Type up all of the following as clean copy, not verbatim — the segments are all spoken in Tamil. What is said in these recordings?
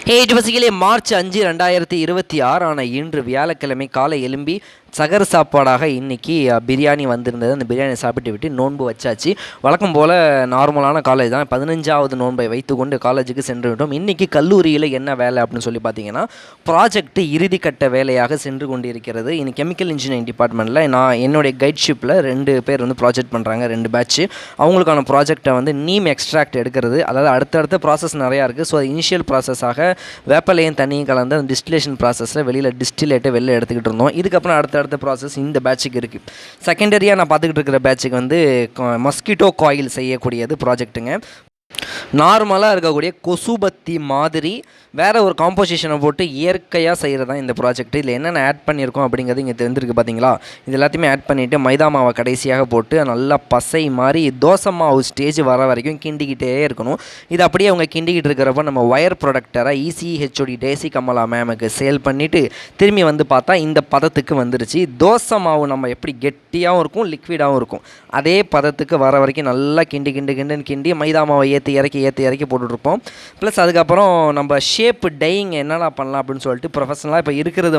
பசிகளே மார்ச் 5 2026 இன்று வியாழக்கிழமை காலை எழும்பி சகர் சாப்பாடாக இன்றைக்கி பிரியாணி வந்திருந்தது. அந்த பிரியாணி சாப்பிட்டு விட்டு நோன்பு வச்சாச்சு. வழக்கம் போல் நார்மலான காலேஜ் தான். 15வது நோன்பை வைத்துக்கொண்டு காலேஜுக்கு சென்று விட்டோம். இன்றைக்கி கல்லூரியில் என்ன வேலை அப்படின்னு சொல்லி பார்த்தீங்கன்னா, ப்ராஜெக்ட் இறுதிக்கட்ட வேலையாக சென்று கொண்டிருக்கிறது. இன்னைக்கு கெமிக்கல் இன்ஜினியரிங் டிபார்ட்மெண்ட்டில் நான் என்னுடைய கைட்ஷிப்பில் 2 பேர் ப்ராஜெக்ட் பண்ணுறாங்க, 2 பேட்ச். அவங்களுக்கான ப்ராஜெக்டை நீம் எக்ஸ்ட்ராக்ட் எடுக்கிறது. அதாவது அடுத்தடுத்த ப்ராசஸ் நிறையா இருக்குது. ஸோ இனிஷியல் ப்ராசஸாக வேப்பலையும் தண்ணியும் கலந்து அந்த டிஸ்டிலேஷன் ப்ராசஸில் வெளியில் டிஸ்டிலேட்டை வெளில எடுத்துக்கிட்டு இருந்தோம். இதுக்கப்புறம் அடுத்த ப்ராசஸ் இந்த பேட்சுக்கு இருக்குது. செகண்டரியாக நான் பார்த்துக்கிட்டு இருக்கிற பேட்சுக்கு மஸ்கிட்டோ காயில் செய்யக்கூடியது ப்ராஜெக்ட்டுங்க. நார்மலாக இருக்கக்கூடிய கொசுபத்தி மாதிரி வேறு ஒரு காம்போசிஷனை போட்டு இயற்கையாக செய்கிறது தான் இந்த ப்ராஜெக்ட். இதில் என்னென்ன ஆட் பண்ணியிருக்கோம் அப்படிங்கிறது இங்கே தெரிஞ்சிருக்கு பார்த்தீங்களா. இது எல்லாத்தையுமே ஆட் பண்ணிவிட்டு மைதா மாவை கடைசியாக போட்டு நல்லா பசை மாதிரி தோசை மாவு ஸ்டேஜ் வர வரைக்கும் கிண்டிக்கிட்டே இருக்கணும். இது அப்படியே அவங்க கிண்டிக்கிட்டு இருக்கிறப்ப நம்ம ஒயர் ப்ரொடக்டரை ECHOD டேசி கமலா மேமுக்கு சேல் பண்ணிவிட்டு திரும்பி பார்த்தா இந்த பதத்துக்கு வந்துருச்சு. தோசை மாவு நம்ம எப்படி கெட்டியாகவும் இருக்கும் லிக்விடாகவும் இருக்கும், அதே பதத்துக்கு வர வரைக்கும் நல்லா கிண்டி மைதா மாவை ஏற்றி இறக்கி போட்டுட்ருப்போம். ப்ளஸ் அதுக்கப்புறம் நம்ம ஷேப் டையிங் என்னடா பண்ணலாம் அப்படின்னு சொல்லிட்டு ப்ரொஃபஷனலாக இப்போ இருக்கிறது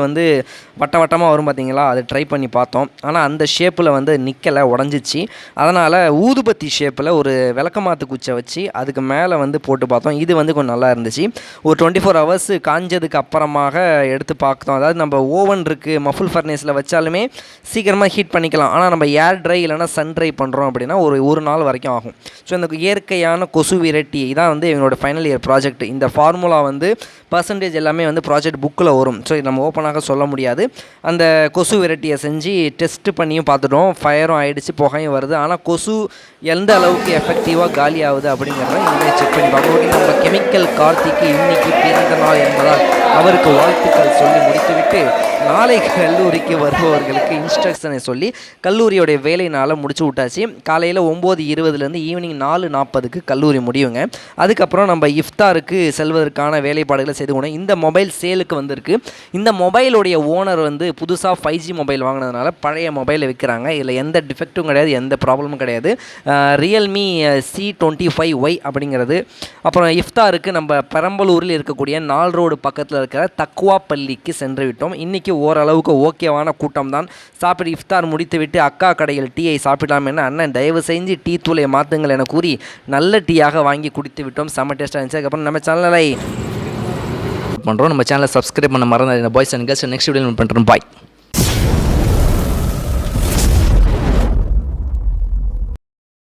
வட்டமாக வரும் பார்த்தீங்களா, அது ட்ரை பண்ணி பார்த்தோம். ஆனால் அந்த ஷேப்பில் நிற்கலை, உடஞ்சிச்சு. அதனால் ஊதுபத்தி ஷேப்பில் ஒரு விளக்கமாத்து குச்சை வச்சு அதுக்கு மேலே போட்டு பார்த்தோம். இது கொஞ்சம் நல்லா இருந்துச்சு. ஒரு 24 ஹவர்ஸ் காஞ்சதுக்கு அப்புறமாக எடுத்து பார்த்தோம். அதாவது நம்ம ஓவன் இருக்குது, மஃபுல் ஃபர்னேஸில் வச்சாலுமே சீக்கிரமாக ஹீட் பண்ணிக்கலாம். ஆனால் நம்ம ஏர் ட்ரை இல்லைனா சன் ட்ரை பண்ணுறோம் அப்படின்னா ஒரு நாள் வரைக்கும் ஆகும். ஸோ இந்த இயற்கையான கொசு விரட்டி இதான் எங்களோட ஃபைனல் இயர் ப்ராஜெக்ட். இந்த ஃபார்முலா பர்சன்டேஜ் எல்லாமே ப்ராஜெக்ட் புக்கில் வரும். ஸோ நம்ம ஓப்பனாக சொல்ல முடியாது. அந்த கொசு விரட்டியை செஞ்சு டெஸ்ட் பண்ணியும் பார்த்துட்டோம். ஃபயரும் ஆகிடுச்சு, புகையும் வருது. ஆனால் கொசு எந்த அளவுக்கு எஃபெக்டிவாக காலி ஆகுது அப்படிங்கிறத இனிமேல் செக் பண்ணி பார்க்கணும். நம்ம கெமிக்கல் கார்த்திக்கு இன்றைக்கி பிறந்த நாள் என்பதால் அவருக்கு வாழ்த்துக்கள் சொல்லி முடித்துவிட்டு நாளை கல்லூரிக்கு வருபவர்களுக்கு இன்ஸ்ட்ரக்ஷனை சொல்லி கல்லூரியோடைய வேலை நாளை முடிச்சு விட்டாச்சு. காலையில் 9:20 ஈவினிங் 4:40 கல்லூரி முடியுங்க. அதுக்கப்புறம் நம்ம இஃப்தாருக்கு செல்வதற்கான வேலைப்பாடுகளை செய்து கொண்டோம். இந்த மொபைல் சேலுக்கு வந்திருக்கு. இந்த மொபைலுடைய ஓனர் புதுசாக 5G மொபைல் வாங்கினதுனால பழைய மொபைலை விற்கிறாங்க. இதில் எந்த டிஃபெக்ட்டும் கிடையாது, எந்த ப்ராப்ளமும் கிடையாது. ரியல்மி C25Y அப்படிங்கிறது. அப்புறம் இஃப்தாருக்கு நம்ம பெரம்பலூரில் இருக்கக்கூடிய 4 ரோடு பக்கத்தில் இருக்கிற தக்குவா பள்ளிக்கு சென்று விட்டோம். இன்றைக்கி ஓரளவுக்கு ஓகேவான கூட்டம் தான். சாப்பிட்டு இஃப்தார் முடித்துவிட்டு அக்கா கடையில் டீயை சாப்பிடலாம் என அண்ணன் தயவு செஞ்சு டீ தூளை மாற்றுங்கள் என கூறி நல்ல டீயாக வாங்கி குடித்து விட்டோம். செம்ம டேஸ்ட்டாக இருந்துச்சு. அதுக்கப்புறம் நம்ம சேனலை பண்ணுறோம். நம்ம சேனலை சப்ஸ்கிரைப் பண்ண மறந்து boys and girls next video பண்ணுறோம். பாய்.